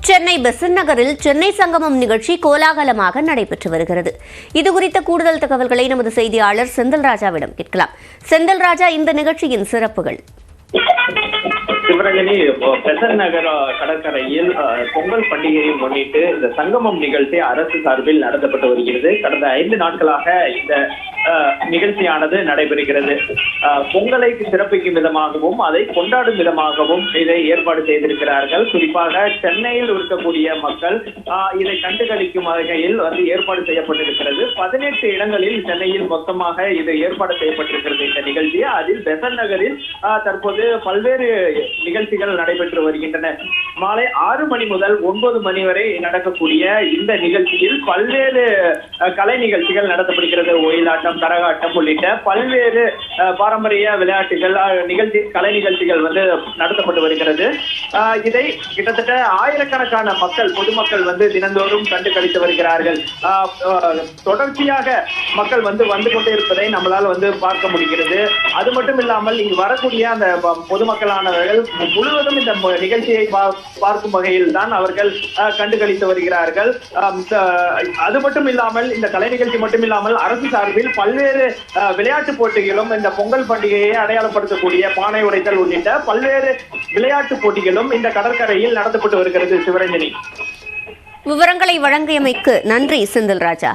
சென்னை பெசன்ட் நகரில் சென்னை சங்கமம் நிகழ்ச்சி கோலாகலமாக நடைபெற்று வருகிறது. இதுகுறித்த கூடுதல் தகவல்களை நமது செய்தியாளர் செந்தில்ராஜாவிடம் கேட்கலாம். செந்தில்ராஜா, இந்த நிகழ்ச்சியின் சிறப்புகள். சிவரஞ்சனி, பெசன்ட் நகர் கடற்கரையில் பொங்கல் பண்டிகையை முன்னிட்டு இந்த சங்கமம் நிகழ்ச்சி அரசு சார்பில் நடத்தப்பட்டு வருகிறது. கடந்த 5 நாட்களாக இந்த நிகழ்ச்சியானது நடைபெறுகிறது. பொங்கலை சிறப்பிக்கும் விதமாகவும் அதை கொண்டாடும் விதமாகவும் இதை ஏற்பாடு செய்திருக்கிறார்கள். குறிப்பாக சென்னையில் இருக்கக்கூடிய மக்கள் இதை கண்டுகளிக்கும் வகையில் ஏற்பாடு செய்யப்பட்டிருக்கிறது. 18 இடங்களில் சென்னையில் மொத்தமாக இது ஏற்பாடு செய்யப்பட்டிருக்கிறது இந்த நிகழ்ச்சி. அதில் பெசன்ட் நகரில் தற்போது பல்வேறு நிகழ்ச்சிகள் நடைபெற்று வருகின்றன. மாலை 6 மணி முதல் 9 மணி வரை நடக்கக்கூடிய இந்த நிகழ்ச்சியில் பல்வேறு கலை நிகழ்ச்சிகள் நடத்தப்படுகிறது. ஒயிலாட்டம், கரகாட்டம் உள்ளிட்ட பல்வேறு பாரம்பரிய விளையாட்டுகள், கலை நிகழ்ச்சிகள் நடத்தப்பட்டு வருகிறது. இதை கிட்டத்தட்ட ஆயிரக்கணக்கான மக்கள், பொதுமக்கள் தினந்தோறும் கண்டு கழித்து வருகிறார்கள். தொடர்ச்சியாக மக்கள் வந்து கொண்டே இருப்பதை நம்மளால் பார்க்க முடிகிறது. அது மட்டும் இல்லாமல் இங்கு வரக்கூடிய அந்த பொதுமக்களானவர்கள் முழுவதும் இந்த நிகழ்ச்சியை பார்க்கும் வகையில் தான் அவர்கள் கண்டுகளித்து வருகிறார்கள். அது மட்டும் இல்லாமல் இந்த கலை நிகழ்ச்சி மட்டும் இல்லாமல் அரசு சார்பில் பல்வேறு விளையாட்டு போட்டிகளும், இந்த பொங்கல் பண்டிகையை அடையாளப்படுத்தக்கூடிய பானை உடைத்தல் உள்ளிட்ட பல்வேறு விளையாட்டு போட்டிகளும் இந்த கடற்கரையில் நடத்தப்பட்டு வருகிறது. சிவரஞ்சனி, விவரங்களை வழங்கியமைக்கு நன்றி செந்தில்ராஜா.